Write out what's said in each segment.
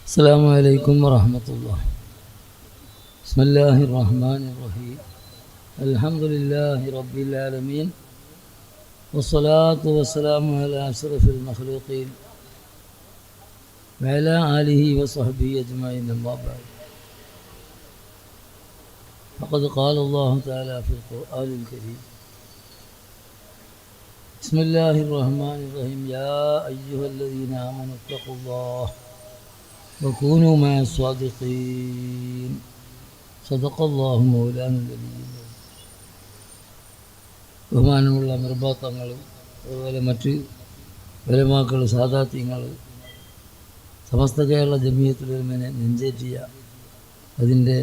السلام عليكم ورحمة الله. بسم الله الرحمن الرحيم. الحمد لله رب العالمين، والصلاة والسلام على أشرف المخلوقين وعلى آله وصحبه أجمعين، أما بعد. فقد قال الله تعالى في القرآن الكريم: بسم الله الرحمن الرحيم. يا أيها الذين آمنوا اتقوا الله وكونوا مع الصادقين. صدق الله مولانا العلي. ബഹുമാനമുള്ള മിർബാത്തങ്ങൾ, അതുപോലെ മറ്റ് ഉലമാക്കൾ, സാദാത്യങ്ങൾ, സമസ്ത കേരള ജമിയത്തുൽ ഉലമയെ നെഞ്ചേറ്റിയ അതിൻ്റെ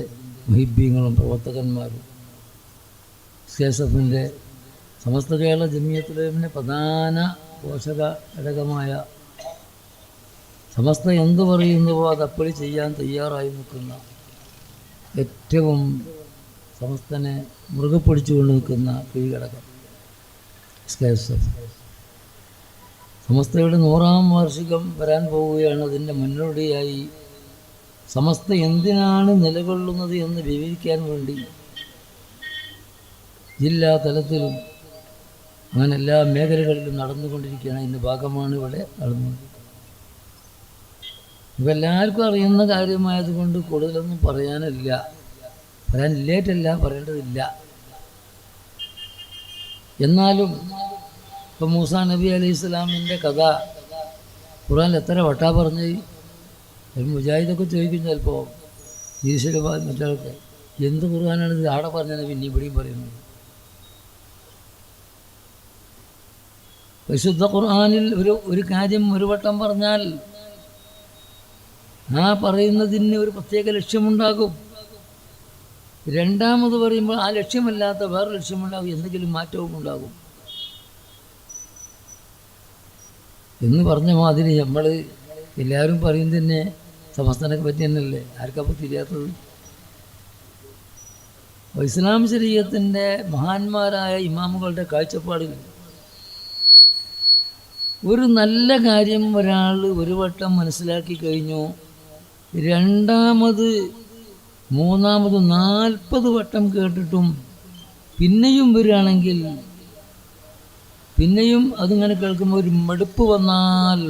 മുഹിബ്ബീങ്ങളും പ്രവർത്തകന്മാരും, SKSF-ൻ്റെ സമസ്ത കേരള ജമിയത്തുൽ ഉലമയുടെ പ്രധാന പോഷക ഘടകമായ സമസ്ത എന്തു പറയുന്നുവോ അതപ്പടി ചെയ്യാൻ തയ്യാറായി നിൽക്കുന്ന, ഏറ്റവും സമസ്തനെ മുറുകെ പിടിച്ചുകൊണ്ട് നിൽക്കുന്ന കീഴ്ഘടകം SKSF. സമസ്തയുടെ 100-ാം വാർഷികം വരാൻ പോവുകയാണ്. അതിൻ്റെ മുന്നോടിയായി സമസ്ത എന്തിനാണ് നിലകൊള്ളുന്നത് എന്ന് വിവരിക്കാൻ വേണ്ടി ജില്ലാ തലത്തിലും അങ്ങനെ എല്ലാ മേഖലകളിലും നടന്നുകൊണ്ടിരിക്കുകയാണ്. ഇതിൻ്റെ ഭാഗമാണ് ഇവിടെ നടന്നുകൊണ്ടിരിക്കുന്നത്. ഇപ്പം എല്ലാവർക്കും അറിയുന്ന കാര്യമായതുകൊണ്ട് കൂടുതലൊന്നും പറയാനില്ലേറ്റല്ല, പറയേണ്ടതില്ല. എന്നാലും ഇപ്പം മൂസാ നബി അലൈഹി സ്വലാമിൻ്റെ കഥ ഖുർആനിൽ എത്ര വട്ടാ പറഞ്ഞ് മുജാഹിദൊക്കെ ചോദിക്കും ചിലപ്പോൾ ഈശ്വരബാദ് മറ്റൊക്കെ, എന്ത് ഖുർആനാണ് ഇത് ആടെ പറഞ്ഞത് പിന്നെ ഇവിടെയും പറയുന്നത്? വിശുദ്ധ ഖുർആനിൽ ഒരു കാര്യം ഒരു വട്ടം പറഞ്ഞാൽ ആ പറയുന്നതിന് ഒരു പ്രത്യേക ലക്ഷ്യമുണ്ടാകും. രണ്ടാമത് പറയുമ്പോൾ ആ ലക്ഷ്യമല്ലാത്ത വേറെ ലക്ഷ്യമുണ്ടാകും, എന്തെങ്കിലും മാറ്റവും ഉണ്ടാകും എന്ന് പറഞ്ഞ മാതിരി നമ്മൾ എല്ലാവരും പറയുന്നത് തന്നെ സമസ്തനൊക്കെ പറ്റി തന്നെയല്ലേ, ആർക്കപ്പോൾ തിരിയാത്തത്? ഇസ്ലാം ശരീഅത്തിൻ്റെ മഹാന്മാരായ ഇമാമുകളുടെ കാഴ്ചപ്പാടിൽ ഒരു നല്ല കാര്യം ഒരാൾ ഒരു വട്ടം മനസ്സിലാക്കി കഴിഞ്ഞു, രണ്ടാമത് മൂന്നാമത് 40 വട്ടം കേട്ടിട്ടും പിന്നെയും വരികയാണെങ്കിൽ, പിന്നെയും അതിങ്ങനെ കേൾക്കുമ്പോൾ ഒരു മടുപ്പ് വന്നാൽ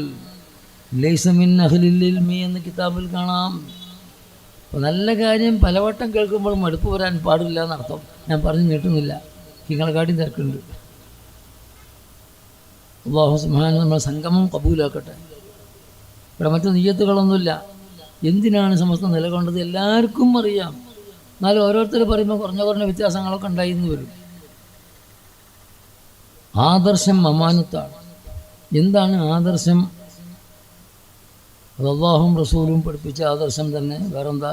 ലൈസ മിൻ അഹ്ലിൽ ഇൽമി എന്ന് കിതാബിൽ കാണാം. അപ്പോൾ നല്ല കാര്യം പലവട്ടം കേൾക്കുമ്പോൾ മടുപ്പ് വരാൻ പാടില്ല എന്നർത്ഥം. ഞാൻ പറഞ്ഞു നീട്ടുന്നില്ല, നിങ്ങളെക്കാട്ടിയും തിരക്കുണ്ട്. അല്ലാഹു സുബ്ഹാനഹു നമ്മുടെ സംഗമം കബൂലാക്കട്ടെ. ഇവിടെ മറ്റു നിയ്യത്തുകളൊന്നുമില്ല. എന്തിനാണ് സമസ്ത നിലകൊണ്ടത് എല്ലാവർക്കും അറിയാം. എന്നാലും ഓരോരുത്തർ പറയുമ്പോൾ കുറഞ്ഞ വ്യത്യാസങ്ങളൊക്കെ ഉണ്ടായിന്ന് വരും. ആദർശം അമാനത്താണ്. എന്താണ് ആദർശം? അത് അല്ലാഹുവും റസൂലും പഠിപ്പിച്ച ആദർശം തന്നെ, വേറെന്താ?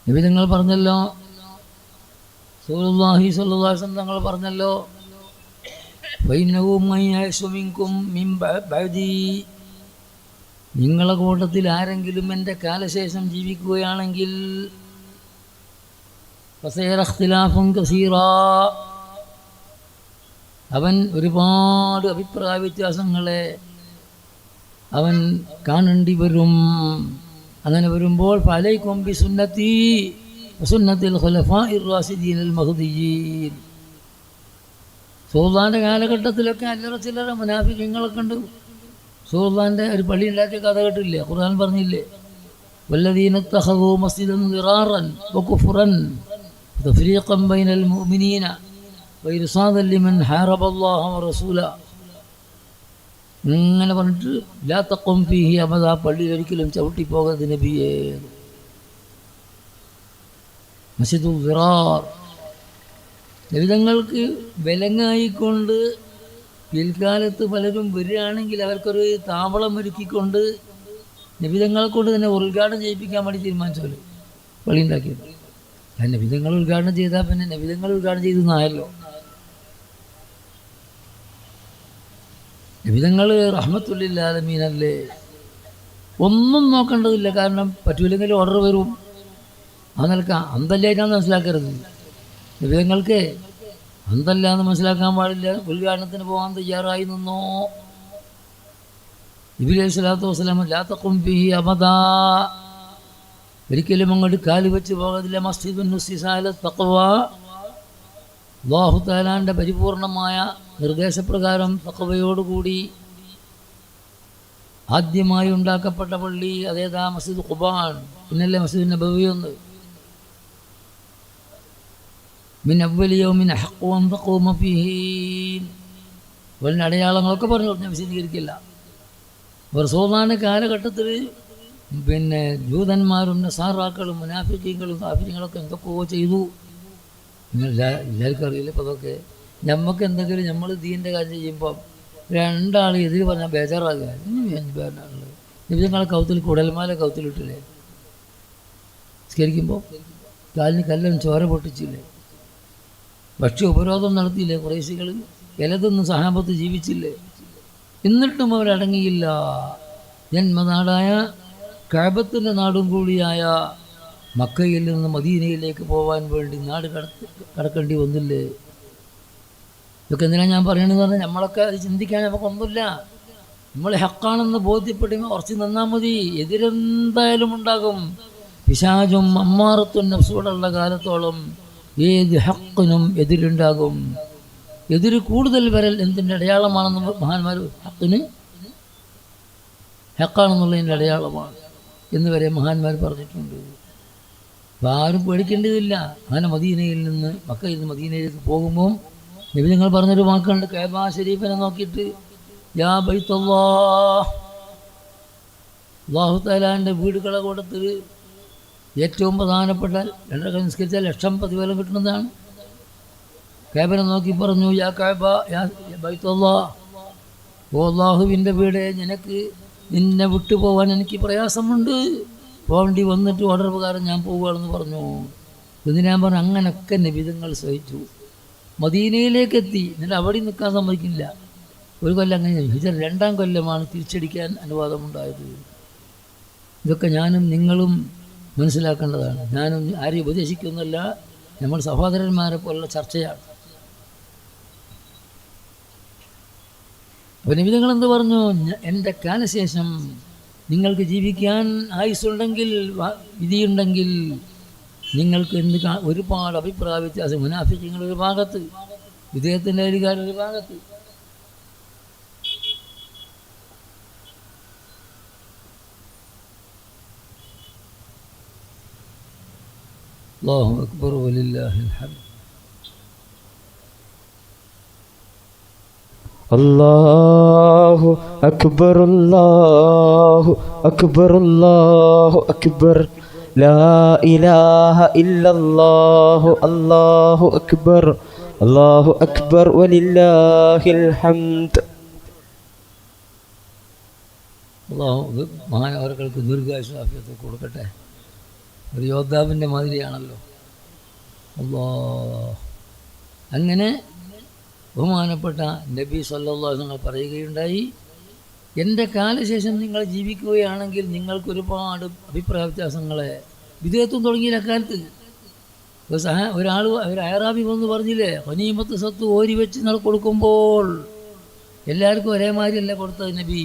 നബി തങ്ങൾ പറഞ്ഞല്ലോ, റസൂലുള്ളാഹി സ്വല്ലല്ലാഹു അലൈഹി വസല്ലം തങ്ങൾ പറഞ്ഞല്ലോ, ഫഇന്നഹു മൻ യഅ്ശു മിൻകും മിൻ ബഅദി, നിങ്ങളുടെ കൂട്ടത്തിൽ ആരെങ്കിലും എൻ്റെ കാലശേഷം ജീവിക്കുകയാണെങ്കിൽ ഫസയറ ഇഖ്തിലാഫൻ കസീറാ, അവൻ ഒരുപാട് അഭിപ്രായ വ്യത്യാസങ്ങളെ അവൻ കാണേണ്ടി വരും. അങ്ങനെ വരുമ്പോൾ ഫഅലൈക്കും ബിസുന്നത്തി വസുന്നത്തിൽ ഖുലഫാഇർ റാഷിദീനിൽ മഹ്ദിയീൻ. റസൂലുള്ളാഹിൻ്റെ കാലഘട്ടത്തിലൊക്കെ അല്ലറ ചില്ലറ മുനാഫിഖീങ്ങളൊക്കെ ഉണ്ട്. റസൂലുള്ളാഹിൻ്റെ ഒരു പള്ളി ഉണ്ടാക്കിയ കഥ കേട്ടില്ലേ? ഖുർആൻ പറഞ്ഞില്ലേ, വല്ലദീന ഇത്തഖദൂ മസ്ജിദൻ ദിറാറൻ വകുഫ്റൻ തഫ്രീഖൻ ബൈനൽ മുഅ്മിനീന വഇർസാദൻ ലിമൻ ഹാറബല്ലാഹ വറസൂല. ഇങ്ങനെ പറഞ്ഞിട്ട് ലാ തഖും ഫീഹി അബദ, പള്ളിയിൽ ഒരിക്കലും ചവിട്ടിപ്പോകരുത് നബിയേ. മസ്ജിദുൽ ദിറാർ ലളിതങ്ങൾക്ക് വിലങ്ങായിക്കൊണ്ട് പിൽക്കാലത്ത് പലരും വരികയാണെങ്കിൽ അവർക്കൊരു താവളം ഒരുക്കിക്കൊണ്ട് നബിതങ്ങളെ കൊണ്ട് തന്നെ ഉദ്ഘാടനം ചെയ്യിപ്പിക്കാൻ വേണ്ടി തീരുമാനിച്ചോളൂ പള്ളി ഉണ്ടാക്കിയത്. നബിതങ്ങൾ ഉദ്ഘാടനം ചെയ്താൽ പിന്നെ നബിതങ്ങൾ ഉദ്ഘാടനം ചെയ്തെന്നായല്ലോ. നബിതങ്ങൾ റഹ്മത്തുല്ലിൽ ആലമീനല്ലേ, ഒന്നും നോക്കേണ്ടതില്ല. കാരണം പറ്റൂലെങ്കിൽ ഓർഡർ വരും. അത് നിലക്ക് അന്തല്ലായിട്ടാണ് മനസ്സിലാക്കരുത്. നബിതങ്ങൾക്ക് അന്തല്ല എന്ന് മനസ്സിലാക്കാൻ പാടില്ല. ഉദ്ഘാടനത്തിന് പോകാൻ തയ്യാറായി നിന്നോ. ജിബ്രീൽ അലൈഹി സ്വലാത്തു വസ്സലാം ലാ തഖും ഫീഹി അബദാ, ഒരിക്കലും അങ്ങോട്ട് കാല് വെച്ച് പോകത്തില്ല. മസ്ജിദുൻ നുസ്സിസ അല തഖ്വ, അല്ലാഹു തആലാന്റെ പരിപൂർണമായ നിർദ്ദേശപ്രകാരം തഖ്വയോടുകൂടി ആദ്യമായി ഉണ്ടാക്കപ്പെട്ട പള്ളി അതേതാ? മസ്ജിദ് ഖുബാൻ. പിന്നല്ലേ മസ്ജിദ് നബവി ഒന്ന്. മിൻ അവ്വലി യൗമിൻ ഹഖ്ഖു അൻ തഖൂമ ഫീഹി. വലിയ അടയാളങ്ങളൊക്കെ പറഞ്ഞു വിശദീകരിക്കില്ല. റസൂലുള്ളാഹിന്റെ കാലഘട്ടത്തിൽ പിന്നെ ജൂതന്മാരും നസാറാക്കളും മുനാഫിഖീങ്ങളും കാഫിറുകളൊക്കെ എന്തൊക്കെയോ ചെയ്തു. എല്ലാവർക്കും അറിയില്ല. ഇപ്പോൾ അതൊക്കെ നമുക്ക് എന്തെങ്കിലും നമ്മൾ ദീൻ്റെ കാര്യം ചെയ്യുമ്പോൾ രണ്ടാൾ എതിര് പറഞ്ഞാൽ ബേജാറാകുക. നിങ്ങളെ കൗത്തിൽ കുടൽമാല കൗത്തിലിട്ടില്ലേ? സ്കരിക്കുമ്പോൾ കാലിന് കല്ലും ചോര പൊട്ടിച്ചില്ലേ? ഭക്ഷ്യ ഉപരോധം നടത്തിയില്ലേ ഖുറൈശികൾ? എലതൊന്നും സഹാബത്ത് ജീവിച്ചില്ലേ? എന്നിട്ടും അവരടങ്ങിയില്ല. ജന്മനാടായ കഅബത്തിൻ്റെ നാടും കൂടിയായ മക്കയിൽ നിന്ന് മദീനയിലേക്ക് പോകാൻ വേണ്ടി നാട് കടക്കേണ്ടി വന്നില്ലേ? ഇതൊക്കെ എന്തിനാണ് ഞാൻ പറയണമെന്ന് പറഞ്ഞാൽ നമ്മളൊക്കെ അത് ചിന്തിക്കാൻ നമുക്കൊന്നുമില്ല. നമ്മൾ ഹക്കാണെന്ന് ബോധ്യപ്പെട്ട് ഉറച്ചു നിന്നാൽ മതി. എതിരെന്തായാലും ഉണ്ടാകും. പിശാചും അമ്മാറത്തും നഫ്സോടുള്ള കാലത്തോളം ഏത് ഹക്കിനും എതിരുണ്ടാകും. എതിര് കൂടുതൽ വരൽ എന്തിൻ്റെ അടയാളമാണെന്ന് മഹാന്മാർ ഹക്കിന് ഹക്കാണെന്നുള്ളതിൻ്റെ അടയാളമാണ് എന്ന് വരെ മഹാന്മാർ പറഞ്ഞിട്ടുണ്ട്. അപ്പോൾ ആരും പേടിക്കേണ്ടതില്ല. അങ്ങനെ മദീനയിൽ നിന്ന് മക്കയിൽ നിന്ന് മദീനയിലേക്ക് പോകുമ്പോൾ നബി നിങ്ങൾ പറഞ്ഞൊരു വാക്കുണ്ട്, കഅബ ശരീഫിനെ നോക്കിയിട്ട് യാ ബൈത്തല്ലാഹ്, അല്ലാഹു തആലാന്റെ വീടുകളെ കൂട്ടത്തിൽ ഏറ്റവും പ്രധാനപ്പെട്ട രണ്ടര നിസ്കരിച്ചാൽ 1,00,000 പ്രതിഫലം കിട്ടുന്നതാണ്. കഅബനെ നോക്കി പറഞ്ഞു, യാ കഅബ യാ ബൈത്തല്ലാഹ്, ഓ അല്ലാഹുവിൻ്റെ വീട്, നിന്നെ വിട്ടു പോകാൻ എനിക്ക് പ്രയാസമുണ്ട്. പോകേണ്ടി വന്നിട്ട് ഓർഡർ പ്രകാരം ഞാൻ പോവുകയാണെന്ന് പറഞ്ഞു. എന്ന് ഞാൻ പറഞ്ഞു. അങ്ങനെയൊക്കെ നബിതങ്ങൾ സഹിച്ചു മദീനയിലേക്ക് എത്തി. എന്നിട്ട് അവിടെ നിൽക്കാൻ സമ്മതിക്കില്ല. ഒരു കൊല്ലം അങ്ങനെ ഹിജറ 2-ാം കൊല്ലമാണ് തിരിച്ചടിക്കാൻ അനുവാദമുണ്ടായത്. ഇതൊക്കെ ഞാനും നിങ്ങളും മനസ്സിലാക്കേണ്ടതാണ്. ഞാനും ആരെയും ഉപദേശിക്കുന്നല്ല, നമ്മൾ സഹോദരന്മാരെ പോലുള്ള ചർച്ചയാണ്. അപ്പോൾ നബിതങ്ങൾ എന്ത് പറഞ്ഞു? എൻ്റെ കാലശേഷം നിങ്ങൾക്ക് ജീവിക്കാൻ ആയുസ്സുണ്ടെങ്കിൽ, വിധിയുണ്ടെങ്കിൽ നിങ്ങൾക്ക് ഒരുപാട് അഭിപ്രായ വ്യത്യാസം. മുനാഫിഖീങ്ങൾ ഒരു ഭാഗത്ത്, വിദേഹത്തിൻ്റെ അധികാരൊരു ഭാഗത്ത്. അല്ലാഹു അക്ബർ വലില്ലാഹിൽ ഹംദ്. അല്ലാഹു അക്ബർ അല്ലാഹു അക്ബർ അല്ലാഹു അക്ബർ ലാ ഇലാഹ ഇല്ലല്ലാഹു അല്ലാഹു അക്ബർ വലില്ലാഹിൽ ഹംദ്. അല്ലാഹു മഹാനവർക്ക് ദീർഘായുസ്സും ആഫിയത്തും കൊടുക്കട്ടെ. ഒരു യോദ്ധാവിൻ്റെ മാതിരിയാണല്ലോ. അല്ലാഹ്. അങ്ങനെ ബഹുമാനപ്പെട്ട നബി സല്ലല്ലാഹു അലൈഹി വസല്ലം പറയുകയുണ്ടായി, എൻ്റെ കാലശേഷം നിങ്ങൾ ജീവിക്കുകയാണെങ്കിൽ നിങ്ങൾക്ക് ഒരുപാട് അഭിപ്രായ വ്യത്യാസങ്ങളെ വിദേഹത്തും തുടങ്ങിയില്ല. അക്കാലത്ത് ഒരു അയറാബി വന്ന് പറഞ്ഞില്ലേ, ഗനീമത്ത് സത്ത് ഓരി വെച്ച് നിങ്ങൾ കൊടുക്കുമ്പോൾ എല്ലാവർക്കും ഒരേമാതിരിയല്ല കൊടുത്തത് നബി.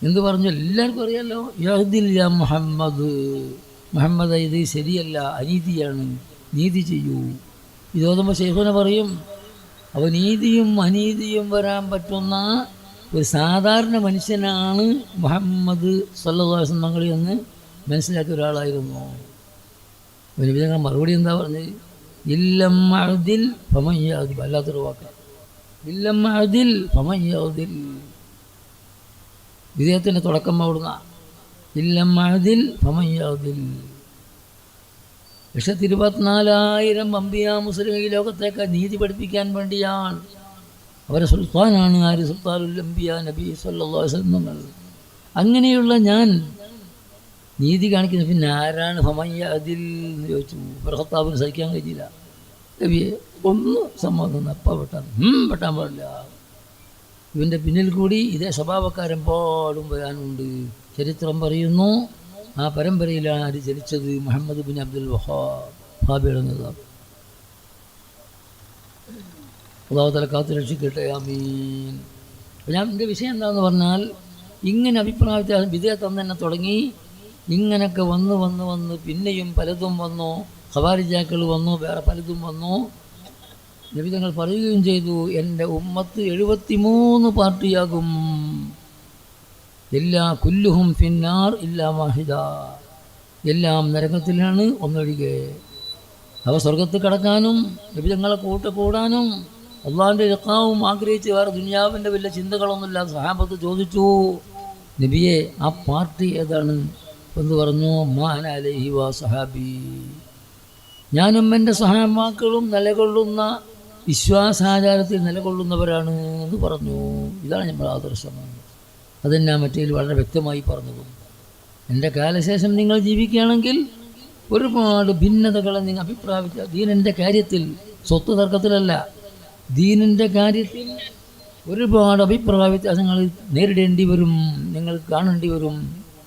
എന്ത് പറഞ്ഞു? എല്ലാവർക്കും അറിയാമല്ലോ. യഹ്ദില്ല മുഹമ്മദ്, ഇത് ശരിയല്ല, അനീതിയാണ്, നീതി ചെയ്യൂ. ഇതോതുമ്പോൾ ശൈഖുന പറയും, അപ്പോൾ നീതിയും അനീതിയും വരാൻ പറ്റുന്ന ഒരു സാധാരണ മനുഷ്യനാണ് മുഹമ്മദ് സല്ലല്ലാഹു അലൈഹി വസല്ലം എന്ന് മനസ്സിലാക്കിയ ഒരാളായിരുന്നു. നബിതങ്ങൾ മറുപടി എന്താ പറഞ്ഞത്? ഇല്ലം അഅദിൽ ഫമൻ യഅദിൽ. വല്ലാത്തൊരു വാക്കാണ്. ഇല്ലം അഅദിൽ ഫമൻ യഅദിൽ. വിദേഹത്തിൻ്റെ തുടക്കം അവിടുന്ന ഇല്ലം അഅദിൽ ഫമൻ യഅദിൽ. 124,000 അമ്പിയാ മുസ്ലിം ഈ ലോകത്തേക്ക് നീതി പഠിപ്പിക്കാൻ വേണ്ടിയാണ്. അവരെ സുൽത്താനാണ് ആര്? സുൽത്താനുൽ അംബിയാ നബി സല്ലല്ലാഹു അലൈഹി വസല്ലം. അങ്ങനെയുള്ള ഞാൻ നീതി കാണിക്കുന്നത് പിന്നെ ആരാണ്? ഫമയ്യ അതിൽ എന്ന് ചോദിച്ചു. ഖത്താബിന് സഹിക്കാൻ കഴിഞ്ഞില്ല. നബിയെ ഒന്ന് സമ്മതം അപ്പം വെട്ടാൻ പാടില്ല. ഇവൻ്റെ പിന്നിൽ കൂടി ഇതേ സ്വഭാവക്കാരൻ പാടും വരാനുണ്ട്. ചരിത്രം പറയുന്നു, ആ പരമ്പരയിലാണ് ആര് ജനിച്ചത്? മുഹമ്മദ് ബിൻ അബ്ദുൽ വഹാബിയുടെ നേതാവ്. അല്ലാഹു തആല കാത്തു രക്ഷിക്കട്ടെ. ആമീൻ. ഞാൻ എൻ്റെ വിഷയം എന്താണെന്ന് പറഞ്ഞാൽ, ഇങ്ങനെ അഭിപ്രായ വ്യത്യാസം വിദേഹത്തം തന്നെ തുടങ്ങി, ഇങ്ങനെയൊക്കെ വന്ന് പിന്നെയും പലതും വന്നു, ഖവാരിജാക്കൾ വന്നു, വേറെ പലതും വന്നു. നബി തങ്ങൾ പറയുകയും ചെയ്തു, എൻ്റെ ഉമ്മത്ത് 73 പാർട്ടിയാകും, എല്ലാ കുല്ലുഹും ഫിന്നാർ ഇല്ലാ വാഹിദ, എല്ലാം നരകത്തിലാണ് ഒന്നൊഴികെ. അവ സ്വർഗത്ത് കടക്കാനും നബി തങ്ങളെ കൂടാനും അള്ളാഹിൻ്റെ ഇഖാവും ആഗ്രഹിച്ച് വേറെ ദുനിയാവിൻ്റെ വലിയ ചിന്തകളൊന്നുമില്ല. സഹാബത്ത് ചോദിച്ചു, നബിയെ ആ പാർട്ടി ഏതാണ് എന്ന് പറഞ്ഞു. മാന അലൈഹി വാ സഹാബി, ഞാനും എൻ്റെ സഹാബാക്കളും നിലകൊള്ളുന്ന വിശ്വാസാചാരത്തിൽ നിലകൊള്ളുന്നവരാണ് എന്ന് പറഞ്ഞു. ഇതാണ് നമ്മുടെ ആദർശം. അതെന്നാ മറ്റേതിൽ വളരെ വ്യക്തമായി പറഞ്ഞതും. എൻ്റെ കാലശേഷം നിങ്ങൾ ജീവിക്കുകയാണെങ്കിൽ ഒരുപാട് ഭിന്നതകളെ നിങ്ങൾ അഭിപ്രായിച്ച ദീനിൻ്റെ കാര്യത്തിൽ, സ്വത്ത് തർക്കത്തിലല്ല, ദീനിൻ്റെ കാര്യത്തിൽ ഒരുപാട് അഭിപ്രായ വ്യത്യാസങ്ങൾ നേരിടേണ്ടി വരും, നിങ്ങൾ കാണേണ്ടി വരും.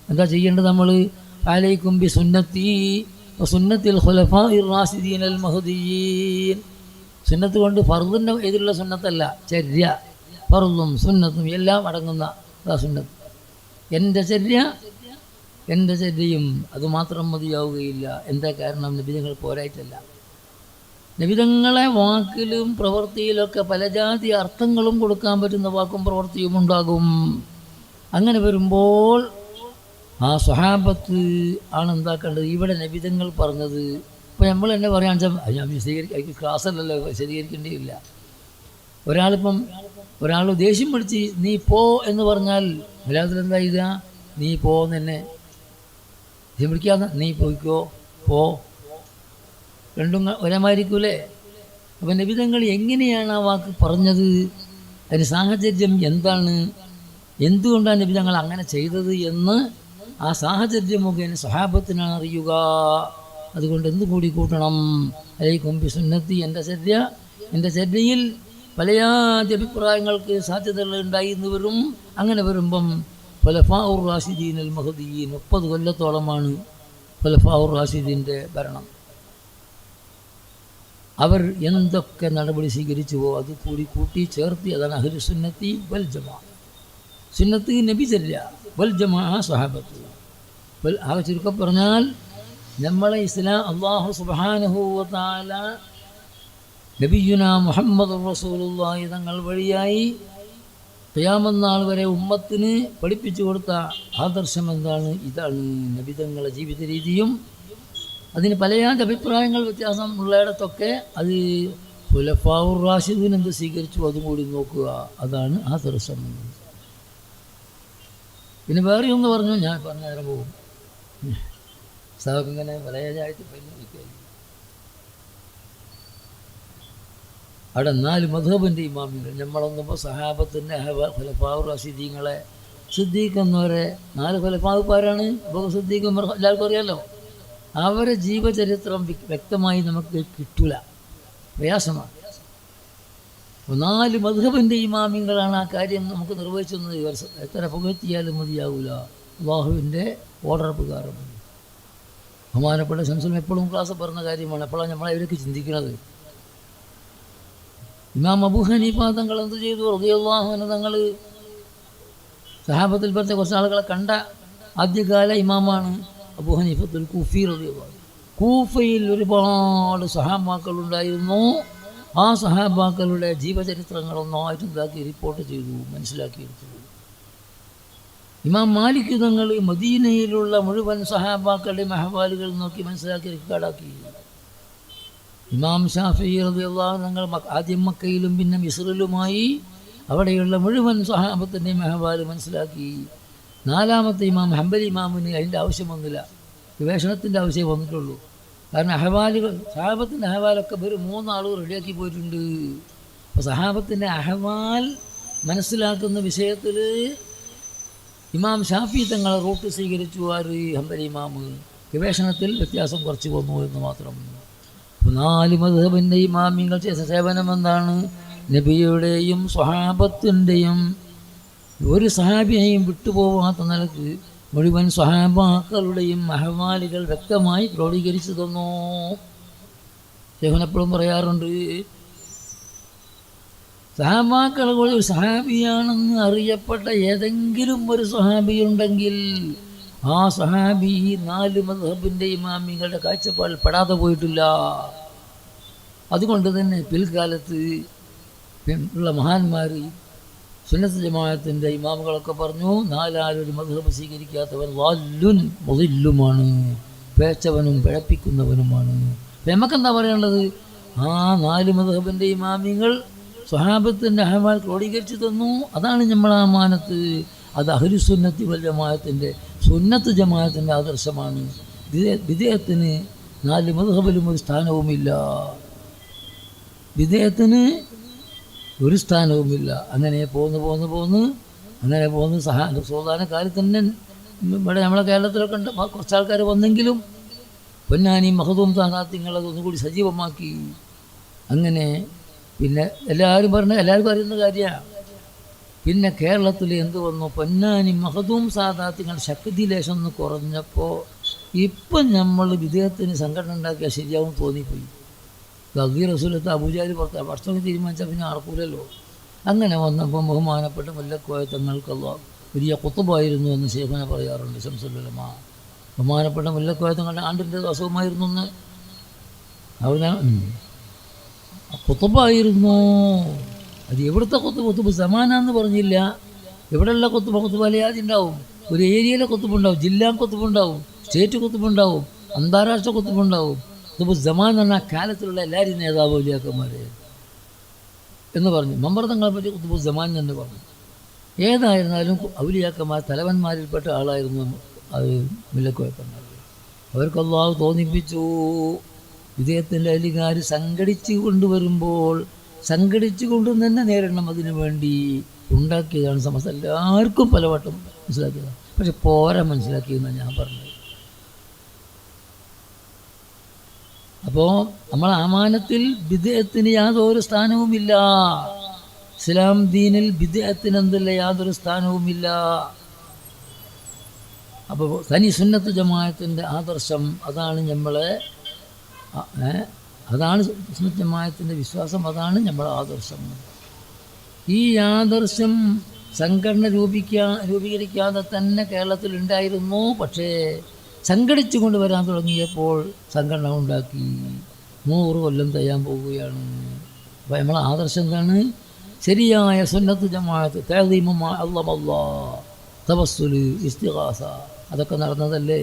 എന്താ ചെയ്യേണ്ടത്? നമ്മൾ അലൈക്കും ബി സുന്നത്തി സുന്നത്തിൽ ഖുലഫാഇർ റാഷിദീൻ അൽ മഹ്ദിയീൻ. സുന്നത്ത് കൊണ്ട് ഫർദിൻ്റെ എതിരുള്ള സുന്നത്തല്ല, ചര്യ, ഫർദും സുന്നത്തും എല്ലാം അടങ്ങുന്ന സുന്നത്ത്. എൻ്റെ ചര്യയും അതുമാത്രം മതിയാവുകയില്ല. എന്താ കാരണം? നബിതങ്ങൾ പോരായിട്ടല്ല. നബിതങ്ങളെ വാക്കിലും പ്രവൃത്തിയിലൊക്കെ പല ജാതി അർത്ഥങ്ങളും കൊടുക്കാൻ പറ്റുന്ന വാക്കും പ്രവൃത്തിയും ഉണ്ടാകും. അങ്ങനെ വരുമ്പോൾ ആ സ്വഹാബത്ത് ആണ് എന്താക്കേണ്ടത്. ഇവിടെ നബിതങ്ങൾ പറഞ്ഞത് ഇപ്പോൾ നമ്മൾ തന്നെ പറയാൻ ഞാൻ ക്ലാസ്സല്ലല്ലോ, വിശദീകരിക്കേണ്ടിയില്ല. ഒരാൾ ദേഷ്യം പിടിച്ച് നീ പോ എന്ന് പറഞ്ഞാൽ മലയാളത്തിൽ എന്താ ഇതാ, നീ പോ തന്നെ ദേഷ്യം പിടിക്കാതെ നീ പോയിക്കോ, പോ, രണ്ടും ഒരേമായിരിക്കൂലേ? അപ്പം നബിതങ്ങൾ എങ്ങനെയാണ് ആ വാക്ക് പറഞ്ഞത്? അതിന് സാഹചര്യം എന്താണ്? എന്തുകൊണ്ടാണ് നബിതങ്ങൾ അങ്ങനെ ചെയ്തത് എന്ന് ആ സാഹചര്യം മുഖേന സ്വഹാബത്തിനാണ് അറിയുക. അതുകൊണ്ട് എന്തുകൂടി കൂട്ടണം? അലൈക്കും ബി സുന്നത്തി, എൻ്റെ ചര്യയിൽ പല അഭിപ്രായങ്ങൾക്ക് സാധ്യതകൾ ഉണ്ടായി എന്ന് വരും. അങ്ങനെ വരുമ്പം ഖുലഫാഉർ റാഷിദീൻ അൽ മഹ്ദിയീൻ 30 കൊല്ലത്തോളമാണ് ഖുലഫാഉർ റാഷിദീൻ്റെ ഭരണം. അവർ എന്തൊക്കെ നടപടി സ്വീകരിച്ചുവോ അത് കൂട്ടി ചേർത്തി, അതാണ് അഹ്ലു സുന്നത്തി വൽ ജമാഅ. സുന്നത്ത് നബിചര്യ, വൽ ജമാഅ സ്വഹാബത്ത്. ആകെ ചുരുക്കം പറഞ്ഞാൽ നമ്മളെ ഇസ്ലാം അല്ലാഹു സുബ്ഹാനഹു വ തആല നബിയുനാ മുഹമ്മദുർ റസൂലുള്ളാഹി തങ്ങൾ വഴിയായി ഖിയാമത്ത് നാൾ വരെ ഉമ്മത്തിന് പഠിപ്പിച്ചു കൊടുത്ത ആദർശം എന്താണ്? ഇതാണ് നബിതങ്ങളുടെ ജീവിത രീതിയും. അതിന് പല അഭിപ്രായങ്ങൾ വ്യത്യാസം ഉള്ളയിടത്തൊക്കെ അത് ഖുലഫാഉർ റാഷിദീൻ എന്ത് സ്വീകരിച്ചു അതും കൂടി നോക്കുക. അതാണ് ആദർശം. പിന്നെ വേറെ ഒന്ന് പറഞ്ഞു, ഞാൻ പറഞ്ഞ നേരം പോകും. ഇങ്ങനെ പലയായിട്ട് അവിടെ 4 മദ്ഹബിൻ്റെ ഇമാമികൾ. നമ്മളൊന്നിപ്പോൾ സഹാബത്തിൻ്റെ ഖുലഫാഉർ റാഷിദീങ്ങളെ സിദ്ദീഖ് എന്നവരെ 4 ഖുലഫാവുകാരാണ്. അബൂബക്കർ സിദ്ദീഖ്, ഉമർ, എല്ലാവർക്കും അറിയാമല്ലോ. അവരെ ജീവചരിത്രം വ്യക്തമായി നമുക്ക് കിട്ടില്ല, പ്രയാസമാണ്. 4 മദ്ഹബിൻ്റെ ഇമാമിങ്ങളാണ് ആ കാര്യം നമുക്ക് നിർവഹിച്ചെന്നത്. എത്ര പുകഴ്ത്തിയാലും മതിയാവില്ല. അല്ലാഹുവിൻ്റെ ഓർഡർ പ്രകാരം ബഹുമാനപ്പെട്ട ശംസുൽ എപ്പോഴും ക്ലാസ് പറഞ്ഞ കാര്യമാണ്. എപ്പോഴാണ് നമ്മളെ ഇവരൊക്കെ ചിന്തിക്കുന്നത്? ഇമാം അബൂ ഹനീഫ തങ്ങൾ എന്ത് ചെയ്തു? റളിയല്ലാഹു അൻഹു തങ്ങൾ സഹാബത്തിൽപ്പെട്ട കുറച്ച് ആളുകളെ കണ്ട ആദ്യകാല ഇമാമാണ് അബൂ ഹനീഫത്തുൽ കൂഫി റളിയല്ലാഹു. കൂഫയിൽ ഒരുപാട് സഹാബാക്കളുണ്ടായിരുന്നു. ആ സഹാബാക്കളുടെ ജീവചരിത്രങ്ങളൊന്നായിട്ട് എന്താക്കി റിപ്പോർട്ട് ചെയ്തു, മനസ്സിലാക്കിയെടുത്തു. ഇമാം മാലിക് തങ്ങൾ മദീനയിലുള്ള മുഴുവൻ സഹാബാക്കളുടെയും അഹ്വാലുകൾ നോക്കി മനസ്സിലാക്കി റിക്കാർഡാക്കി. ഇമാം ഷാഫിഈ റളിയല്ലാഹു തങ്ങൾ ആദ്യം മക്കയിലും പിന്നെ മിസ്റിലുമായി അവിടെയുള്ള മുഴുവൻ സഹാബത്തിൻ്റെയും അഹ്വാൽ മനസ്സിലാക്കി. 4ാമത്തെ ഇമാം ഹംബലി ഇമാമിന് അതിൻ്റെ ആവശ്യം വന്നില്ല, ഗവേഷണത്തിൻ്റെ ആവശ്യമേ വന്നിട്ടുള്ളൂ. കാരണം അഹ്വാലുകൾ, സഹാബത്തിൻ്റെ അഹ്വാലൊക്കെ വെറും 3 ആളുകൾ റെഡിയാക്കി പോയിട്ടുണ്ട്. അപ്പോൾ സഹാബത്തിൻ്റെ അഹ്വാൽ മനസ്സിലാക്കുന്ന വിഷയത്തിൽ ഇമാം ഷാഫി തങ്ങളെ റൂട്ട് സ്വീകരിച്ചു. ആര്? ഹംബലി ഇമാമ്. ഗവേഷണത്തിൽ വ്യത്യാസം കുറച്ച് വന്നു എന്ന് മാത്രം. 4 മദ്ഹബിൻ്റെ ഇമാമിങ്ങൾ ചെയ്ത സേവനം എന്താണ്? നബിയുടെയും സ്വഹാബത്തിൻ്റെയും ഒരു സഹാബിയെയും വിട്ടുപോകാത്ത നിലക്ക് മുഴുവൻ സ്വഹാബാക്കളുടെയും അഹ്വാലുകൾ വ്യക്തമായി ക്രോഡീകരിച്ചു തന്നു. ശേഖൻ എപ്പോഴും പറയാറുണ്ട്, സഹാബാക്കളെ കൂടി ഒരു സഹാബിയാണെന്ന് അറിയപ്പെട്ട ഏതെങ്കിലും ഒരു സഹാബിയുണ്ടെങ്കിൽ ആ സഹാബി 4 മദ്ഹബിൻ്റെ ഇമാമികളുടെ കാഴ്ചപ്പാടിൽ പെടാതെ പോയിട്ടില്ല. അതുകൊണ്ട് തന്നെ പിൽക്കാലത്ത് ഉള്ള മഹാന്മാർ സുന്നത്ത് ജമാഅത്തിൻ്റെ ഇമാമുകളൊക്കെ പറഞ്ഞു, 4 മദ്ഹബ് സ്വീകരിക്കാത്തവൻ വാല്ലുൻ മുദില്ലുമാണ്, പേച്ചവനും പിഴപ്പിക്കുന്നവനുമാണ്. അപ്പം നമുക്കെന്താ പറയേണ്ടത്? ആ 4 മദ്ഹബിൻ്റെ ഇമാമിങ്ങൾ സ്വഹാബത്തിൻ്റെ അഹ്വാൽ ക്രോഡീകരിച്ച് തന്നു. അതാണ് നമ്മളെ അമാനത്ത്. അത് അഹ്ലുസുന്നത്തി വൽ ജമാഅത്തിൻ്റെ സുന്നത്ത് ജമാഅത്തിൻ്റെ ആദർശമാണ്. ബിദ്അത്തിന് 4 മദ്ഹബിലും ഒരു സ്ഥാനവുമില്ല. ബിദ്അത്തിന് ഒരു സ്ഥാനവുമില്ല. അങ്ങനെ പോന്ന് സുൽത്താന കാലത്ത് തന്നെ ഇവിടെ നമ്മളെ കേരളത്തിലൊക്കെ ഉണ്ട് കുറച്ച് ആൾക്കാർ വന്നെങ്കിലും പൊന്നാനി മഹദൂം സാദാത്യങ്ങളത് ഒന്നുകൂടി സജീവമാക്കി. അങ്ങനെ പിന്നെ എല്ലാവർക്കും അറിയുന്ന കാര്യമാണ്. പിന്നെ കേരളത്തിൽ എന്ത് വന്നു? പൊന്നാനി മഹദൂം സാദാത്യങ്ങൾ ശക്തി ലേശം ഒന്ന് കുറഞ്ഞപ്പോൾ ഇപ്പം നമ്മൾ വിദേഹത്തിന് സംഘടന ഉണ്ടാക്കിയാൽ ശരിയാവും തോന്നിപ്പോയി. ഗദീ റസൂലത്ത് അബൂജാലി പുറത്ത് വർഷമൊക്കെ തീരുമാനിച്ചാൽ പിന്നെ നടക്കൂലല്ലോ. അങ്ങനെ വന്നപ്പോൾ ബഹുമാനപ്പെട്ട മുല്ലക്കോയ തങ്ങൾക്കുള്ള വലിയ കുത്തുബായിരുന്നു എന്ന് ശേഖന പറയാറുണ്ട്. ശംസുലുലമ ബഹുമാനപ്പെട്ട മുല്ലക്കോയ തങ്ങളുടെ ആണ്ടിൻ്റെ അസുഖമായിരുന്നു എന്ന് അവിടെ കുത്തുബായിരുന്നു. അത് എവിടുത്തെ കുത്തുബ് സമാനാന്ന് പറഞ്ഞില്ല. എവിടെയുള്ള കുത്തുബ് അലയാതി ഉണ്ടാവും. ഒരു ഏരിയയിലെ കുത്തുബുണ്ടാവും, ജില്ലാ കുത്തുബുണ്ടാവും, സ്റ്റേറ്റ് കുത്തുബുണ്ടാവും, അന്താരാഷ്ട്ര കുത്തുബുണ്ടാവും. കുത്തുബ് സമാൻ എന്ന കാലത്തിലുള്ള എല്ലാവരും നേതാവ് വലിയാക്കന്മാർ എന്ന് പറഞ്ഞു. മമ്പർത്തങ്ങളെ പറ്റി കുത്തുബ് സമാൻ എന്ന് പറഞ്ഞു. ഏതായിരുന്നാലും ഔലിയാക്കന്മാർ തലവന്മാരിൽപ്പെട്ട ആളായിരുന്നു അത് മുല്ലക്കോയക്കന്മാർ. അവർക്ക് അല്ലാഹു തോന്നിപ്പിച്ചു. വിദേഹത്തിൻ്റെ അലികാർ സംഘടിച്ചു കൊണ്ടുവരുമ്പോൾ സംഘടിച്ചു കൊണ്ട് തന്നെ നേരിടണം. അതിനു വേണ്ടി ഉണ്ടാക്കിയതാണ് സമസ്ത. എല്ലാവർക്കും പലവട്ടം മനസ്സിലാക്കിയതാണ്. പക്ഷെ പോരാ മനസ്സിലാക്കിയെന്നാണ് ഞാൻ പറഞ്ഞത്. അപ്പോൾ നമ്മളെ അമാനത്തിൽ ബിദ്അത്തിന് യാതൊരു സ്ഥാനവുമില്ല. ഇസ്ലാം ദീനിൽ ബിദ്അത്തിന് എന്തില്ല? യാതൊരു സ്ഥാനവുമില്ല. അപ്പോൾ തനി സുന്നത്ത് ജമാഅത്തിൻ്റെ ആദർശം അതാണ് നമ്മളെ, അതാണ് സുന്നത്ത് ജമാഅത്തിൻ്റെ വിശ്വാസം, അതാണ് നമ്മളെ ആദർശം. ഈ ആദർശം സംഘടന രൂപീകരിക്കാതെ തന്നെ കേരളത്തിലുണ്ടായിരുന്നു. പക്ഷേ സംഘടിച്ചു കൊണ്ടുവരാൻ തുടങ്ങിയപ്പോൾ സംഘടന ഉണ്ടാക്കി. 100 കൊല്ലം തയ്യാൻ പോവുകയാണ്. അപ്പോൾ നമ്മളെ ആദർശം എന്താണ്? ശരിയായ സുന്നത്ത് ജമാഅത്ത്, തഅ്ദീമു അല്ലാഹ്, തവസ്സുല്, ഇസ്തിഗാസ, അതൊക്കെ നടന്നതല്ലേ.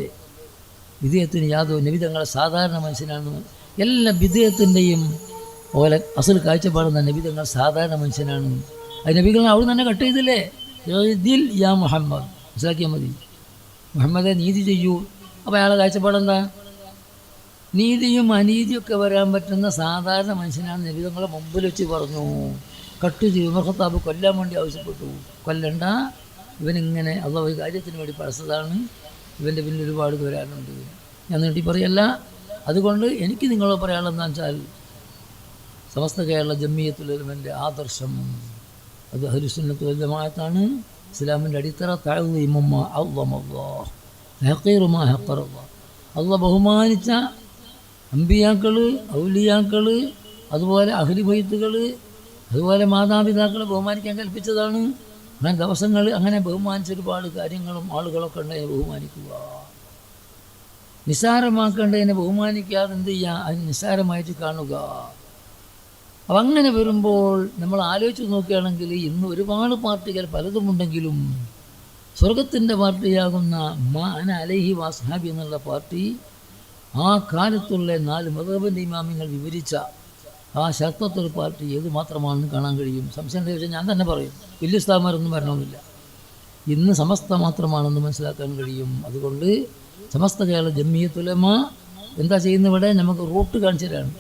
വിദേഹത്തിന് യാതൊരു നബിതങ്ങളെ സാധാരണ മനുഷ്യനാണ്. എല്ലാ വിദേഹത്തിൻ്റെയും ഓലെ അസൽ കാഴ്ചപ്പാടുന്ന നബിതങ്ങൾ സാധാരണ മനുഷ്യനാണ്. അത് നബികളെ അവിടെ തന്നെ കട്ട് ചെയ്തില്ലേ? ഇതിൽ യാ മുഹമ്മദ്, മനസ്സിലാക്കിയാൽ മതി. മുഹമ്മദെ നീതി ചെയ്യൂ. അപ്പോൾ അയാളെ കാഴ്ചപ്പാടെന്താ? നീതിയും അനീതിയൊക്കെ വരാൻ പറ്റുന്ന സാധാരണ മനുഷ്യനാണ്. നബിതങ്ങളെ മുമ്പിൽ വെച്ച് പറഞ്ഞു. കട്ട് ചെയ്തു. ഉമർ ഖത്താബ് കൊല്ലാൻ വേണ്ടി ആവശ്യപ്പെട്ടു. കൊല്ലണ്ട, ഇവനിങ്ങനെ അള്ളാഹു ഒരു കാര്യത്തിന് വേണ്ടി പഠിച്ചതാണ്, ഇവൻ്റെ പിന്നിൽ ഒരുപാട് വരാനുണ്ട്. ഞാൻ നീട്ടി പറയല്ല. അതുകൊണ്ട് എനിക്ക് നിങ്ങളോട് പറയാനുള്ളതെന്ന് വെച്ചാൽ സമസ്ത കേരള ജമിയത്തുൽ ഉലമയുടെ ആദർശം അത് അഹ്ലുസുന്നത്ത് വൽ ജമാഅത്താണ്. ഇസ്ലാമിൻ്റെ അടിത്തറ തഅ്ദീമു മാ അള്ളമല്ലാഹ്, തഹ്ഖീറു മാ ഹഖറല്ലാഹ്. അള്ളാഹ് ബഹുമാനിച്ച അമ്പിയാക്കൾ, ഔലിയാക്കൾ, അതുപോലെ അഹ്ലി ബൈത്തുകൾ, അതുപോലെ മാതാപിതാക്കളെ ബഹുമാനിക്കാൻ കൽപ്പിച്ചതാണ്. അങ്ങനെ ദിവസങ്ങൾ അങ്ങനെ ബഹുമാനിച്ച ഒരുപാട് കാര്യങ്ങളും ആളുകളൊക്കെ ഉണ്ടെങ്കിൽ ബഹുമാനിക്കുക. നിസ്സാരമാക്കേണ്ടതിനെ ബഹുമാനിക്കാതെ എന്ത് ചെയ്യുക? അതിന് നിസ്സാരമായിട്ട് കാണുക. അപ്പം അങ്ങനെ വരുമ്പോൾ നമ്മൾ ആലോചിച്ച് നോക്കുകയാണെങ്കിൽ ഇന്ന് ഒരുപാട് പാർട്ടികൾ പലതുമുണ്ടെങ്കിലും സ്വർഗത്തിൻ്റെ പാർട്ടിയാകുന്ന മാന അലൈഹി വസ്ഹാബി എന്നുള്ള പാർട്ടി ആ കാലത്തുള്ള 4 മദ്ഹബിൻ്റെ ഇമാമിങ്ങൾ വിവരിച്ച ആ ശക്തത്തൊരു പാർട്ടി ഏത് മാത്രമാണെന്ന് കാണാൻ കഴിയും. സംശയം ചോദിച്ചാൽ ഞാൻ തന്നെ പറയും, വലിയ സ്ഥാപനമൊന്നും വരണമെന്നില്ല. ഇന്ന് സമസ്ത മാത്രമാണെന്ന് മനസ്സിലാക്കാൻ കഴിയും. അതുകൊണ്ട് സമസ്ത കേരള ജമിയത്തുൽ ഉലമ എന്താ ചെയ്യുന്നത്? ഇവിടെ നമുക്ക് റൂട്ട് കാണിച്ചു തരാണ്.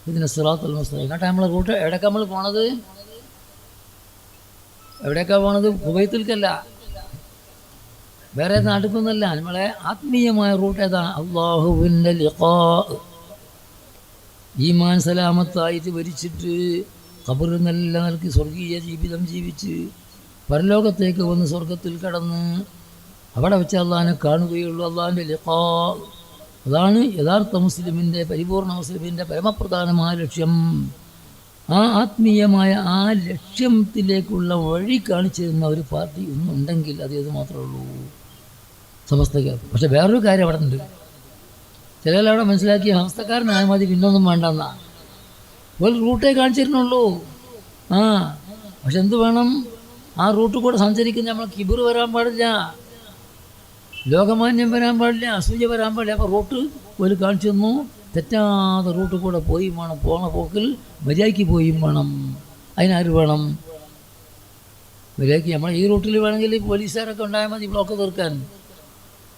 ഇതിന് സിറാത്തുൽ മുസ്തഖീം. എന്നിട്ട് നമ്മൾ റൂട്ട് എവിടേക്കാണ് നമ്മൾ പോണത്? എവിടേക്കാണ് പോണത്? കുവൈത്തിൽക്കല്ല, വേറെ നാട്ടിൽക്കൊന്നുമല്ല. നമ്മളെ ആത്മീയമായ റൂട്ട് ഏതാ? അല്ലാഹുവിൻ്റെ ലിഖാ, ഈമാൻ സലാമത്തായിട്ട് ഭരിച്ചിട്ട് ഖബറിൽ നല്ല നിലയ്ക്ക് സ്വർഗീയ ജീവിതം ജീവിച്ച് പരലോകത്തേക്ക് വന്ന് സ്വർഗത്തിൽ കടന്ന് അവിടെ വെച്ച് അള്ളാഹിനെ കാണുകയുള്ളൂ. അള്ളാഹിൻ്റെ ലിഖാ, അതാണ് യഥാർത്ഥ മുസ്ലിമിൻ്റെ, പരിപൂർണ മുസ്ലിമിൻ്റെ പരമപ്രധാനമായ ലക്ഷ്യം. ആ ആത്മീയമായ ആ ലക്ഷ്യത്തിലേക്കുള്ള വഴി കാണിച്ചു തരുന്ന ഒരു പാർട്ടി ഒന്നുണ്ടെങ്കിൽ അത് ഇത് മാത്രമേ ഉള്ളൂ സമസ്തയ്ക്കകത്ത്. പക്ഷെ വേറൊരു കാര്യം അവിടെ ഉണ്ട്. ചിലരവിടെ മനസ്സിലാക്കിയ സമസ്തക്കാരനായ മതി, പിന്നൊന്നും വേണ്ടെന്നാ. ഒരു റൂട്ടേ കാണിച്ചു തരുന്നുള്ളൂ. പക്ഷെ എന്ത് വേണം? ആ റൂട്ട് കൂടെ സഞ്ചരിക്കുന്ന നമ്മൾ കിബിർ വരാൻ പാടില്ല, ലോകമാന്യം വരാൻ പാടില്ല, അസൂയ വരാൻ പാടില്ല. അപ്പോൾ റൂട്ട് ഒരു കാണിച്ചു തന്നു, തെറ്റാത്ത റൂട്ട് കൂടെ പോയും വേണം, പോണ പോക്കിൽ മര്യാദയ്ക്ക് പോയും വേണം. അതിനാര് വേണം? മര്യാദയ്ക്ക് നമ്മൾ ഈ റൂട്ടിൽ വേണമെങ്കിൽ പോലീസുകാരൊക്കെ ഉണ്ടായാൽ മതി ബ്ലോക്ക് തീർക്കാൻ.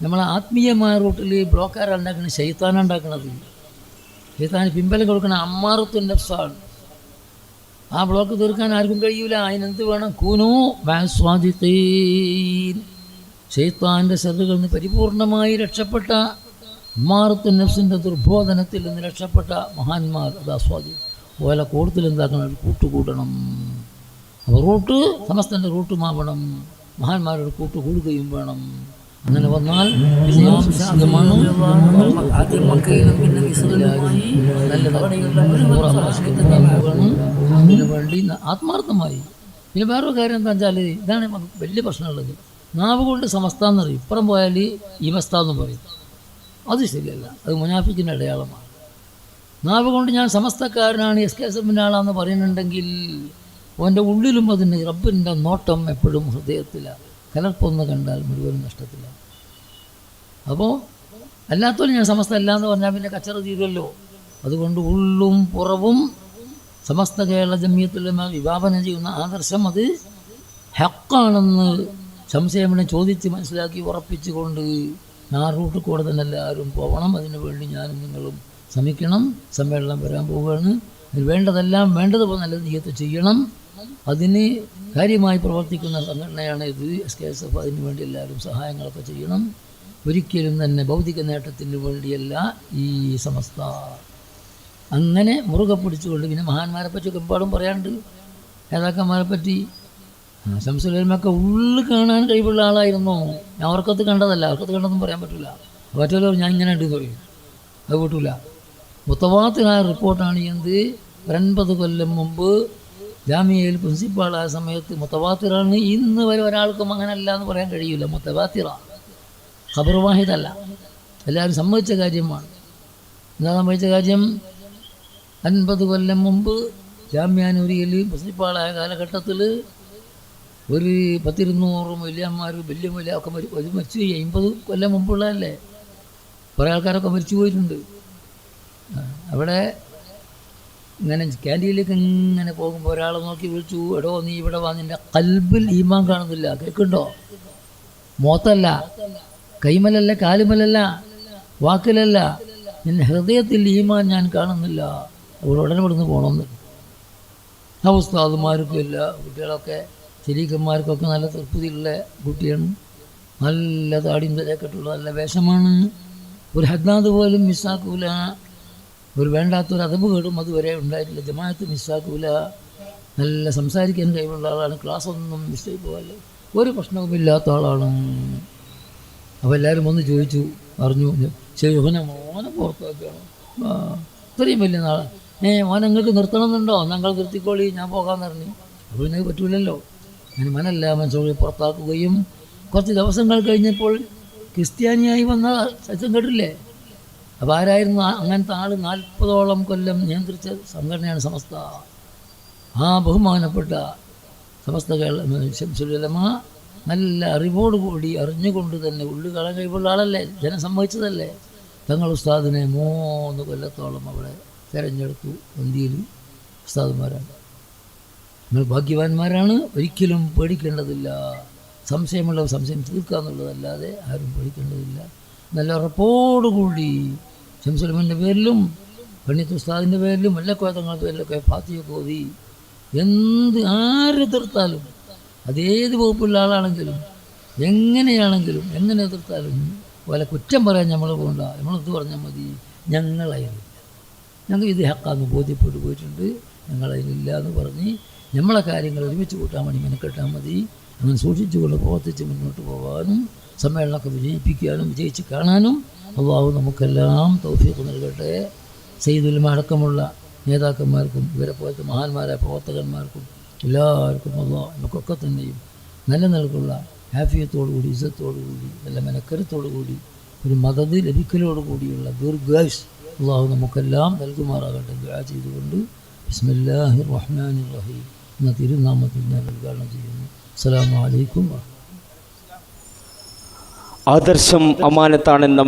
നമ്മൾ ആത്മീയമായ റൂട്ടിൽ ബ്ലോക്കാരാണ് ഉണ്ടാക്കുന്നത്, ശൈത്താനാണ് ഉണ്ടാക്കുന്നത്. ശൈത്താന് പിമ്പലം കൊടുക്കണം അമ്മാറത്തുൻ നഫ്സാണ്. ആ ബ്ലോക്ക് തീർക്കാൻ ആർക്കും കഴിയൂല. അതിനെന്ത് വേണം? കൂനൂ മഅസ്വാദിഖീൻ. ശൈത്താൻ്റെ ശത്രുക്കളിൽ നിന്ന് പരിപൂർണമായി രക്ഷപ്പെട്ട അമ്മാറത്തുൻ നഫ്സിൻ്റെ ദുർബോധനത്തിൽ നിന്ന് രക്ഷപ്പെട്ട മഹാന്മാർ അത് ആസ്വാദിക്കും. ഓലെ കൂടുതൽ എന്താക്കണം? കൂട്ടുകൂടണം. അപ്പോൾ റൂട്ട് സമസ്തൻ്റെ റൂട്ടുമാവണം, മഹാന്മാരുടെ കൂട്ടുകൂടുകയും വേണം. അങ്ങനെ വന്നാൽ ആദ്യം മക്കയിലും പിന്നെ മിസ്റിലുമായി അതിനു വേണ്ടി ആത്മാർത്ഥമായി. പിന്നെ വേറൊരു കാര്യം എന്താ വെച്ചാൽ, ഇതാണ് വലിയ പ്രശ്നമുള്ളത്. നാവ് കൊണ്ട് സമസ്ത എന്നറിയും, ഇപ്പുറം പോയാൽ ഈ മസ്ത എന്ന് പറയും. അത് ശരിയല്ല, അത് മുനാഫിക്കിൻ്റെ അടയാളമാണ്. നാവ് കൊണ്ട് ഞാൻ സമസ്തക്കാരനാണ്, SKSFൻ്റെ ആളാന്ന് പറയുന്നുണ്ടെങ്കിൽ അവൻ്റെ ഉള്ളിലും അതിന് റബ്ബിൻ്റെ നോട്ടം എപ്പോഴും ഹൃദയത്തിലാണ്. കലർപ്പൊന്ന് കണ്ടാൽ മുഴുവനും നഷ്ടത്തില്ല. അപ്പോൾ അല്ലാത്തവരും ഞാൻ സമസ്ത അല്ല എന്ന് പറഞ്ഞാൽ പിന്നെ കച്ചറ തീരുമല്ലോ. അതുകൊണ്ട് ഉള്ളും പുറവും സമസ്ത കേരള ജമിയത്തുലമ വിഭാവനം ചെയ്യുന്ന ആദർശം അത് ഹക്കാണെന്ന് സംശയമിനെ ചോദിച്ച് മനസ്സിലാക്കി ഉറപ്പിച്ചുകൊണ്ട് ആ റൂട്ടിൽ കൂടെ തന്നെ എല്ലാവരും പോകണം. അതിനു വേണ്ടി ഞാനും നിങ്ങളും ശ്രമിക്കണം. സമ്മേളനം വരാൻ പോവുകയാണ്. അതിന് വേണ്ടതെല്ലാം വേണ്ടതുപോലെ നല്ല നീയത്ത് ചെയ്യണം. അതിന് കാര്യമായി പ്രവർത്തിക്കുന്ന സംഘടനയാണ് ഇത് SKSF. അതിനു വേണ്ടി എല്ലാവരും സഹായങ്ങളൊക്കെ ചെയ്യണം. ഒരിക്കലും തന്നെ ഭൗതിക നേട്ടത്തിന് വേണ്ടിയല്ല ഈ സമസ്ത. അങ്ങനെ മുറുകെ പിടിച്ചുകൊണ്ട് പിന്നെ മഹാന്മാരെ പറ്റിയൊക്കെ എമ്പാടും പറയാണ്ട്, നേതാക്കന്മാരെ പറ്റി. ശംസുലമൊക്കെ ഉള്ളിൽ കാണാൻ കഴിവുള്ള ആളായിരുന്നു. ഞാൻ അവർക്കത്ത് കണ്ടതല്ല, അവർക്കത്ത് കണ്ടതൊന്നും പറയാൻ പറ്റില്ല. മറ്റുള്ളവർ ഞാൻ ഇങ്ങനെ ഉണ്ട് പറയും, അത് പറ്റില്ല. മുത്തവാത്തിറായ റിപ്പോർട്ടാണ് എന്ത് 50 കൊല്ലം മുമ്പ് ജാമിയയിൽ പ്രിൻസിപ്പാളായ സമയത്ത് മുത്തവാത്തിറാണ്. ഇന്ന് വരെ ഒരാൾക്കും അങ്ങനെയല്ല എന്ന് പറയാൻ കഴിയില്ല. മുത്തവാത്തിറ ഖബർ വാഹിദല്ല, എല്ലാവരും സമ്മതിച്ച കാര്യമാണ്. എന്താ സമ്മതിച്ച കാര്യം? 50 കൊല്ലം മുമ്പ് ജാമ്യാനൂരിയിൽ പ്രിൻസിപ്പാളായ കാലഘട്ടത്തിൽ ഒരു 10-200 വലിയന്മാർ വലിയ ഒക്കെ മരിച്ചു. 50 കൊല്ലം മുമ്പുള്ളതല്ലേ, കുറേ ആൾക്കാരൊക്കെ മരിച്ചു പോയിട്ടുണ്ട്. അവിടെ ഇങ്ങനെ ക്യാൻറ്റീനിലേക്ക് ഇങ്ങനെ പോകുമ്പോൾ ഒരാളെ നോക്കി വിളിച്ചു, എടോ നീ ഇവിടെ വാ, നിൻ്റെ കൽബിൽ ഈമാൻ കാണുന്നില്ല. കേൾക്കുന്നുണ്ടോ? മോത്തല്ല, കൈമലല്ല, കാലുമലല്ല, വാക്കിലല്ല, നിൻ്റെ ഹൃദയത്തിൽ ഈമാൻ ഞാൻ കാണുന്നില്ല. അവിടെ ഉടനെ ഇവിടുന്ന് പോകണമെന്ന്. ആ ഉസ്താദുമാർക്കും ഇല്ല, കുട്ടികളൊക്കെ ശരീക്കന്മാർക്കൊക്കെ നല്ല തൃപ്തിയുള്ള കുട്ടിയാണ്. നല്ല താടിയും തലക്കെട്ടുള്ള നല്ല വേഷമാണ്. ഒരു ഹദ്ദാദ് പോലും മിസ്സാക്കൂല. ഒരു വേണ്ടാത്തൊരു അതബ് കേടും അതുവരെ ഉണ്ടായിട്ടില്ല. ജമാഅത്ത് മിസ്സാക്കൂല. നല്ല സംസാരിക്കാൻ കഴിവുള്ള ആളാണ്. ക്ലാസ്സൊന്നും മിസ്സായി പോകല്ലേ, ഒരു പ്രശ്നവുമില്ലാത്ത ആളാണ്. അപ്പോൾ എല്ലാവരും വന്ന് ചോദിച്ചു, പറഞ്ഞു, ശരി മോനെ പുറത്താക്കുകയാണ്. ഇത്രയും വലിയ നാളെ മോനെ നിങ്ങൾക്ക് നിർത്തണമെന്നുണ്ടോ? ഞങ്ങൾ നിർത്തിക്കോളി, ഞാൻ പോകാമെന്ന് പറഞ്ഞു. അപ്പോൾ പിന്നെ പറ്റൂലല്ലോ. ഞാൻ മനല്ല മനസ്സോളി പുറത്താക്കുകയും കുറച്ച് ദിവസങ്ങൾ കഴിഞ്ഞപ്പോൾ ക്രിസ്ത്യാനിയായി വന്ന സത്യം കേട്ടില്ലേ? അപ്പോൾ ആരായിരുന്നു അങ്ങനത്തെ ആൾ? 40ഓളം കൊല്ലം നിയന്ത്രിച്ച സംഘടനയാണ് സമസ്ത. ആ ബഹുമാനപ്പെട്ട സമസ്ത കേരള ശംസുലമ നല്ല അറിവോടുകൂടി അറിഞ്ഞുകൊണ്ട് തന്നെ ഉള്ളു കാണാൻ കഴിവുള്ള ആളല്ലേ, ജനം സമ്മതിച്ചതല്ലേ. തങ്ങൾ ഉസ്താദിനെ 3 കൊല്ലത്തോളം അവിടെ തിരഞ്ഞെടുത്തു. ഇന്ത്യയിൽ ഉസ്താദുമാരാണ്. നിങ്ങൾ ഭാഗ്യവാന്മാരാണ്. ഒരിക്കലും പേടിക്കേണ്ടതില്ല. സംശയമുള്ളവർ സംശയം തീർക്കുക എന്നുള്ളതല്ലാതെ ആരും പേടിക്കേണ്ടതില്ല. നല്ല ഉറപ്പോടുകൂടി ശംസുലമൻ്റെ പേരിലും പണ്ഡിറ്റ് ഉസ്താദിൻ്റെ പേരിലും എല്ലാ തങ്ങളുടെ പേരിലൊക്കെ ഫാത്തിഹ ഓതി ആര് എതിർത്താലും, അതേത് വകുപ്പുള്ള ആളാണെങ്കിലും എങ്ങനെയാണെങ്കിലും എങ്ങനെ എതിർത്താലും വല്ല കുറ്റം പറയാൻ നമ്മൾ പോകണ്ട. നമ്മളെന്ത് പറഞ്ഞാൽ മതി, ഞങ്ങളതിലില്ല, ഞങ്ങൾ ഇത് ഹക്കാന്ന് ബോധ്യപ്പെട്ടു പോയിട്ടുണ്ട്, ഞങ്ങളതിലില്ല എന്ന് പറഞ്ഞ് നമ്മളെ കാര്യങ്ങൾ ഒരുമിച്ച് കൂട്ടാൻ വേണ്ടി മെനക്കെട്ടാൽ മതി. അങ്ങനെ സൂക്ഷിച്ചുകൊണ്ട് പ്രവർത്തിച്ച് മുന്നോട്ട് പോകാനും സമ്മേളനമൊക്കെ വിജയിപ്പിക്കാനും വിജയിച്ച് കാണാനും അല്ലാഹു നമുക്കെല്ലാം തൗഫീഖ് നൽകട്ടെ. സയ്യിദുൽ ഉലമ അടക്കമുള്ള നേതാക്കന്മാർക്കും ഇവരെ പോലത്തെ മഹാന്മാരായ പ്രവർത്തകന്മാർക്കും എല്ലാവർക്കും അല്ലാഹ് നമുക്കൊക്കെ തന്നെയും നല്ല നിലക്കുള്ള ഹാഫിയത്തോടുകൂടി ഇസ്സത്തോടുകൂടി നല്ല മെനക്കരത്തോടുകൂടി ഒരു മദത് ലഭിക്കലോടുകൂടിയുള്ള ദീർഘായുസ് അല്ലാഹു നമുക്കെല്ലാം നൽകുമാറാകട്ടെ. ദുആ ചെയ്തുകൊണ്ട് ബിസ്മില്ലാഹിർ റഹ്മാനിർ റഹീം എന്ന തിരുനാമത്തിൽ ഞാൻ ഉദ്ഘാടനം ചെയ്യുന്നു. അസ്സലാമു അലൈക്കും. ആദർശം അമാനത്താണെന്ന